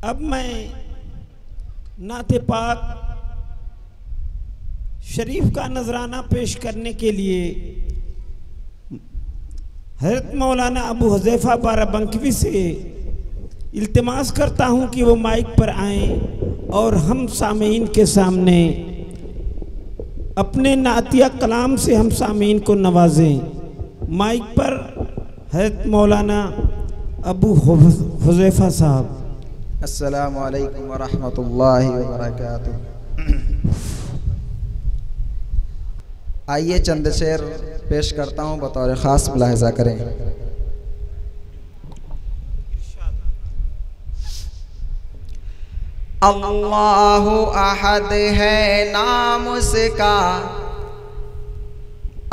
अब मैं नाते पाक शरीफ का नजराना पेश करने के लिए हज़रत मौलाना अबू हुज़ैफ़ा बाराबंकवी से इल्तिमास करता हूं कि वो माइक पर आएं और हम सामीन के सामने अपने नातिया कलाम से हम सामीन को नवाजें। माइक पर हज़रत मौलाना अबू हुज़ैफ़ा साहब। अस्सलामु अलैकुम व रहमतुल्लाहि व बरकातुहू। आइए चंद शेर पेश करता हूँ, बतौर ख़ास मुलाहिज़ा करें। अल्लाहु अहद है नाम उसका,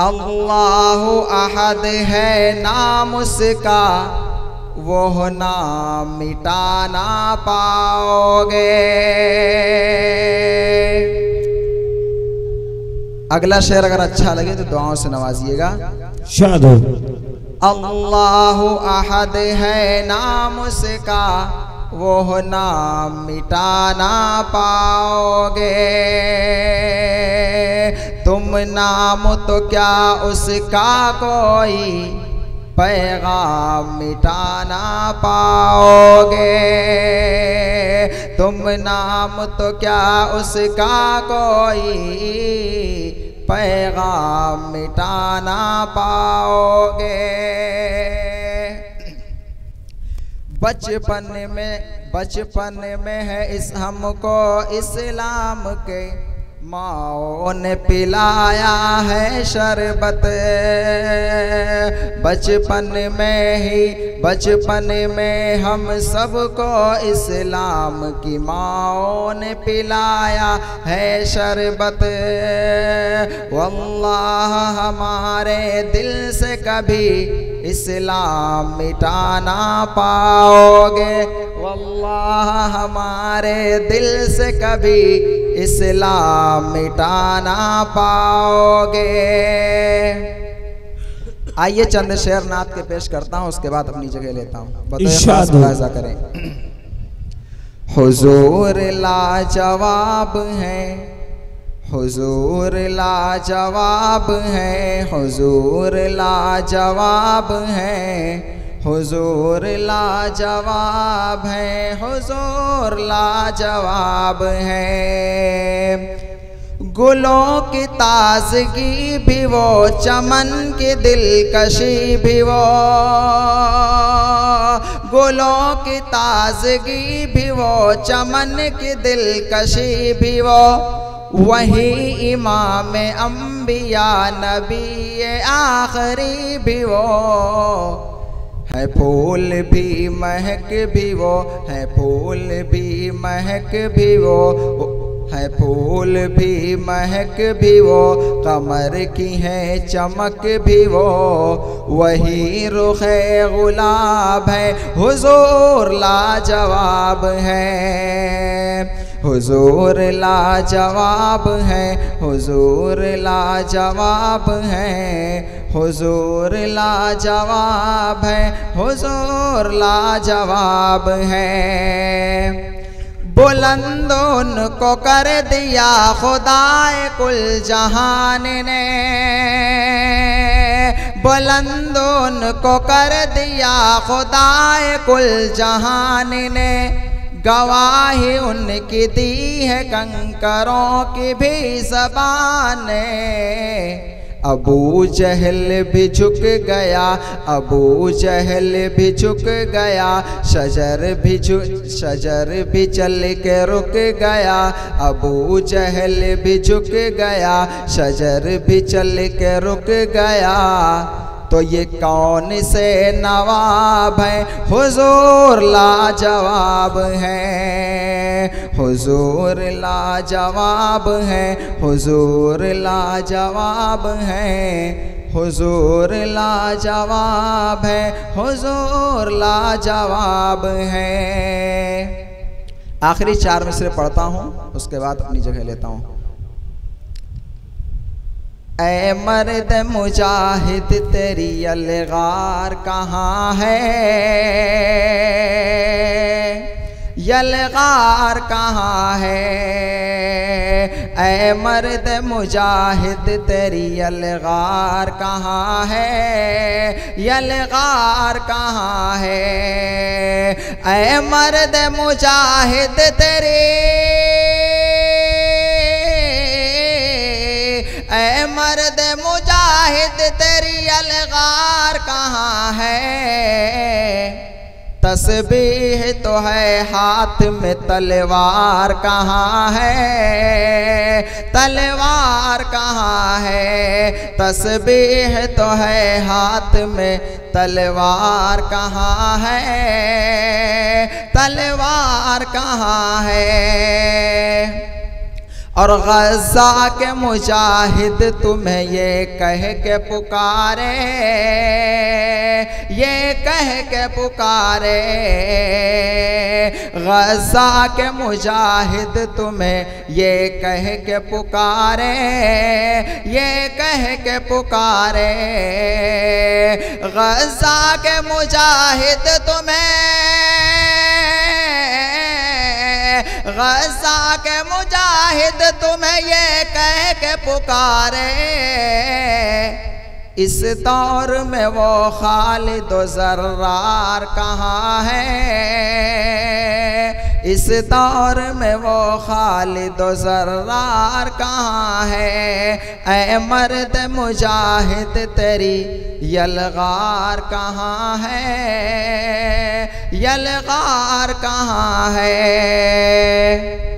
अल्लाहु अहद है नाम उसका, वो नाम मिटा ना पाओगे। अगला शेर अगर अच्छा लगे तो दुआओं से नवाजिएगा। शाद हो। अल्लाहु अहद है नाम उसका, वो नाम मिटा ना पाओगे। तुम नाम तो क्या उसका कोई पैगाम मिटा ना पाओगे। तुम नाम तो क्या उसका कोई पैगाम मिटा ना पाओगे। बचपन में है इस हमको इस्लाम के, माओ ने पिलाया है शरबत। बचपन में हम सबको इस्लाम की माओ ने पिलाया है शरबत। वल्लाह हमारे दिल से कभी इस्लाम मिटा ना पाओगे। वल्लाह हमारे दिल से कभी इस्लाम मिटा ना पाओगे। आइए चंद शेर नात के पेश करता हूँ, उसके बाद अपनी जगह लेता हूँ। मुलाहिज़ा करें। हुजूर लाजवाब हैं, हुजूर लाजवाब हैं, हुजूर लाजवाब हैं, हुजूर लाजवाब हैं, हुजूर लाजवाब हैं। गुलों की ताजगी भी वो, चमन की दिलकशी भी वो। गुलों की ताजगी भी वो, चमन की दिलकशी भी वो। वही इमाम अंबिया नबी आखिरी भी वो है। फूल भी महक भी वो है, फूल भी महक भी वो है, फूल भी महक भी वो। कमर की है चमक भी वो, वही रुखे गुलाब है। हुजूर लाजवाब है, हुजूर लाजवाब है, हुजूर लाजवाब है, हुजूर लाजवाब है, हुजूर लाजवाब है। बुलंदों को कर दिया खुदाए कुल जहान ने, बुलंदों को कर दिया खुदाए कुल जहान ने। गवाही उनकी दी है कंकरों की भी ज़बान। अबू जहल भी झुक गया, अबू जहल भी झुक गया। शजर भी चल के रुक गया, अबू जहल भी झुक गया। शजर भी चल के रुक गया। तो ये कौन से नवाब हैं, हुजूर लाजवाब हैं, हुजूर लाजवाब हैं, हुजूर लाजवाब हैं, हुजूर लाजवाब हैं, हुजूर लाजवाब हैं। आखिरी 4 मिसरे पढ़ता हूँ, उसके बाद अपनी जगह लेता हूँ। ऐ मर्द मुजाहिद तेरी अलगार कहाँ है, यलगार कहाँ है, ऐ मर्द मुजाहिद तेरी यलगार कहाँ है, यलगार कहाँ है, ऐ मर्द मुजाहिद तेरी, ऐ मर्द मुजाहिद तेरी यलगार कहाँ है। तस्बीह तो है हाथ में, तलवार कहाँ है, तलवार कहाँ है। तस्बीह तो है हाथ में, तलवार कहाँ है, तलवार कहाँ है। और गज़ा के मुजाहिद तुम्हें ये कह के पुकारे, ये कह के पुकारे, गज़ा के मुजाहिद तुम्हें ये कह के पुकारे, ये कह के पुकारे, गज़ा के मुजाहिद तुम्हें, गज़ा के मुजाहिद तुम्हें ये कह के पुकारे। इस दौर में वो खालिद व ज़र्रार कहाँ है, इस दौर में वो खालिद व ज़र्रार कहाँ है। ऐ मर्द मुजाहिद तेरी यलगार कहाँ है, यलगार कहाँ है।